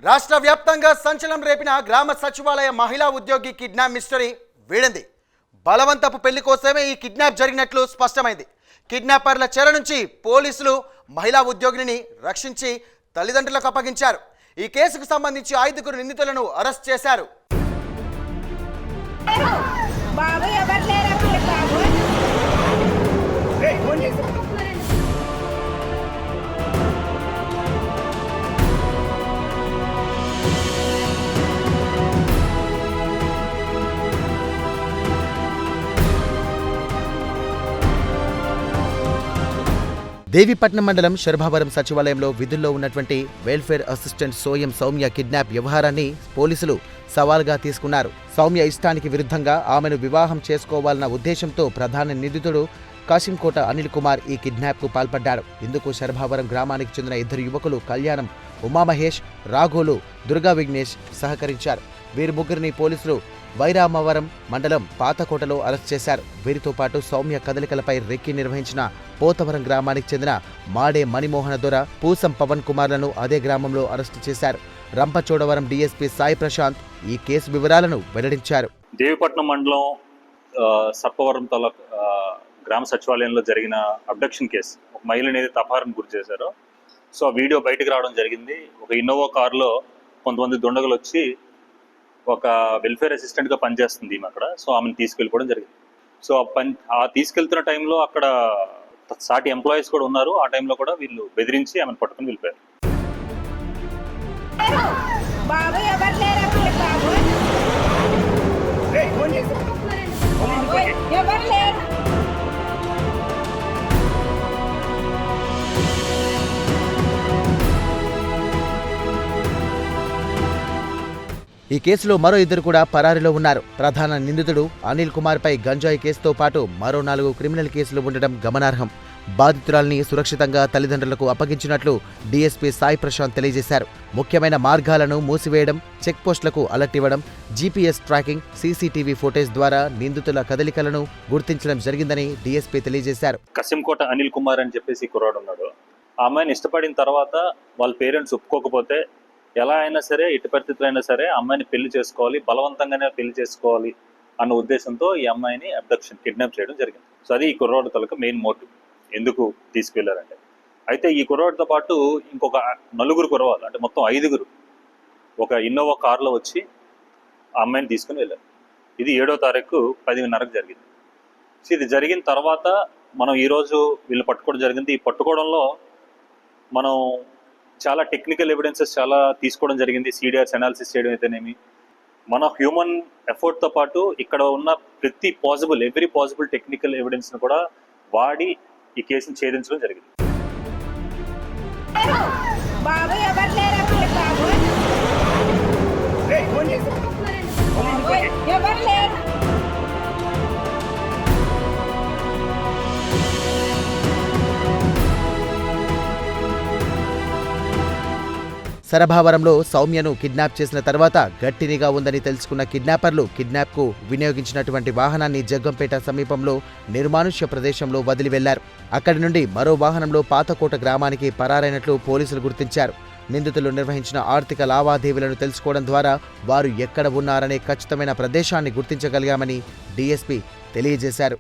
రాష్ట్ర వ్యాప్తంగా సంచలనం రేపిన గ్రామ సచివాలయ మహిళా ఉద్యోగి కిడ్నాప్ మిస్టరీ వీడింది. బలవంతపు పెళ్లి కోసమే ఈ కిడ్నాప్ జరిగినట్లు స్పష్టమైంది. కిడ్నాపర్ల చెర నుంచి పోలీసులు మహిళా ఉద్యోగిని రక్షించి తల్లిదండ్రులకు అప్పగించారు. ఈ కేసుకు సంబంధించి 5 నిందితులను అరెస్ట్ చేశారు. దేవీపట్నం మండలం శర్భావరం సచివాలయంలో విధుల్లో ఉన్నటువంటి welfare assistant Soyam Soumya kidnap వ్యవహారాన్ని పోలీసులు సవాల్గా తీసుకున్నారు. సౌమ్య ఇష్టానికి విరుద్ధంగా ఆమెను వివాహం చేసుకోవాలన్న ఉద్దేశంతో ప్రధాన నిందితుడు కాశింకోట అనిల్ కుమార్ ఈ కిడ్నాప్కు పాల్పడ్డాడు. ఇందుకు శర్భావరం గ్రామానికి చెందిన 2 యువకులు కళ్యాణం, ఉమామహేష్, రాఘోలు, దుర్గా విఘ్నేష్ సహకరించారు. వీరి ముగ్గురిని పోలీసులు వైరామవరం మండలం పాతకోటలో అరెస్ట్ చేశారు. వీరితో పాటు సౌమ్య కదలికలపై రెక్కి నిర్వహించిన పోతవరం గ్రామానికి చెందిన మాడే మణిమోహన దొర, పూసం పవన్ కుమార్లను అదే గ్రామంలో అరెస్టు చేశారు. రంపచోడవరం డీఎస్పీ సాయి ప్రశాంత్ ఈ కేసు వివరాలను వెల్లడించారు. దేవీపట్నం మండలం సర్పవరం గ్రామ సచివాలయంలో జరిగిన అబ్డక్షన్ కేసు, ఒక మహిళని ఏదైతే అపహరణకు గురి చేశారో, సో ఆ వీడియో బయటకు రావడం జరిగింది. ఒక ఇన్నోవా కారులో కొంతమంది దుండగులు వచ్చి ఒక వెల్ఫేర్ అసిస్టెంట్గా పనిచేస్తుంది ఈమె అక్కడ. సో ఆమెను తీసుకెళ్ళిపోవడం జరిగింది. సో ఆ తీసుకెళ్తున్న టైంలో అక్కడ సాటి ఎంప్లాయీస్ కూడా ఉన్నారు. ఆ టైంలో కూడా వీళ్ళు బెదిరించి ఆమెను పట్టుకుని వెళ్ళిపోయారు. ఈ కేసులో మరో 2 కూడా పరారీలో ఉన్నారు. ప్రధాన నిందితుడు అనిల్ కుమార్ పై గంజాయి కేసుతో పాటు మరో 4 క్రిమినల్ కేసులు ఉండడం గమనార్హం. బాధితురాల్ని సురక్షితంగా తల్లిదండ్రులకు అప్పగించినట్లు డీఎస్పీ సాయి ప్రశాంత్ తెలియజేశారు. ముఖ్యమైన మార్గాలను మూసివేయడం, చెక్ పోస్టులకు అలర్ట్ ఇవ్వడం, జీపీఎస్ ట్రాకింగ్, సీసీటీవీ ఫుటేజ్ ద్వారా నిందితుల కదలికలను గుర్తించడం జరిగిందని డీఎస్పీ తెలియజేశారు. కాశింకోట అనిల్ కుమార్ అని చెప్పేసి కుర్రాడు ఉన్నాడు. ఆ అమ్మాయిని ఇష్టపడిన తర్వాత వాళ్ళ పేరెంట్స్ ఒప్పుకోకపోతే ఎలా అయినా సరే, ఎట్టి పరిస్థితులు అయినా సరే అమ్మాయిని పెళ్లి చేసుకోవాలి, బలవంతంగానే పెళ్లి చేసుకోవాలి అన్న ఉద్దేశంతో ఈ అమ్మాయిని కిడ్నాప్ చేయడం జరిగింది. సో అది ఈ కుర్రాడు తలకు మెయిన్ మోటివ్, ఎందుకు తీసుకువెళ్ళారంటే. అయితే ఈ కుర్రాడితో పాటు ఇంకొక 4 కుర్రవాళ్ళు, అంటే మొత్తం 5 ఒక ఇన్నోవా కారులో వచ్చి ఆ అమ్మాయిని తీసుకుని వెళ్ళారు. ఇది 7వ తారీఖు 10:30కు జరిగింది. సో ఇది జరిగిన తర్వాత మనం ఈరోజు వీళ్ళు పట్టుకోవడం జరిగింది. ఈ పట్టుకోవడంలో మనం చాలా టెక్నికల్ ఎవిడెన్సెస్ చాలా తీసుకోవడం జరిగింది. సిడిఆర్స్ అనాలిసిస్ చేయడం అయితేనేమి, మన హ్యూమన్ ఎఫర్ట్తో పాటు ఇక్కడ ఉన్న ఎవ్రీ పాసిబుల్ టెక్నికల్ ఎవిడెన్స్ను కూడా వాడి ఈ కేసును ఛేదించడం జరిగింది. శరభావరంలో సౌమ్యను కిడ్నాప్ చేసిన తర్వాత గట్టినిగా ఉందని తెలుసుకున్న కిడ్నాపర్లు కిడ్నాప్కు వినియోగించినటువంటి వాహనాన్ని జగ్గంపేట సమీపంలో నిర్మానుష్య ప్రదేశంలో వదిలి వెళ్లారు. అక్కడి నుండి మరో వాహనంలో పాతకోట గ్రామానికి పరారైనట్లు పోలీసులు గుర్తించారు. నిందితులు నిర్వహించిన ఆర్థిక లావాదేవీలను తెలుసుకోవడం ద్వారా వారు ఎక్కడ ఉన్నారనే ఖచ్చితమైన ప్రదేశాన్ని గుర్తించగలిగామని డీఎస్పీ తెలియజేశారు.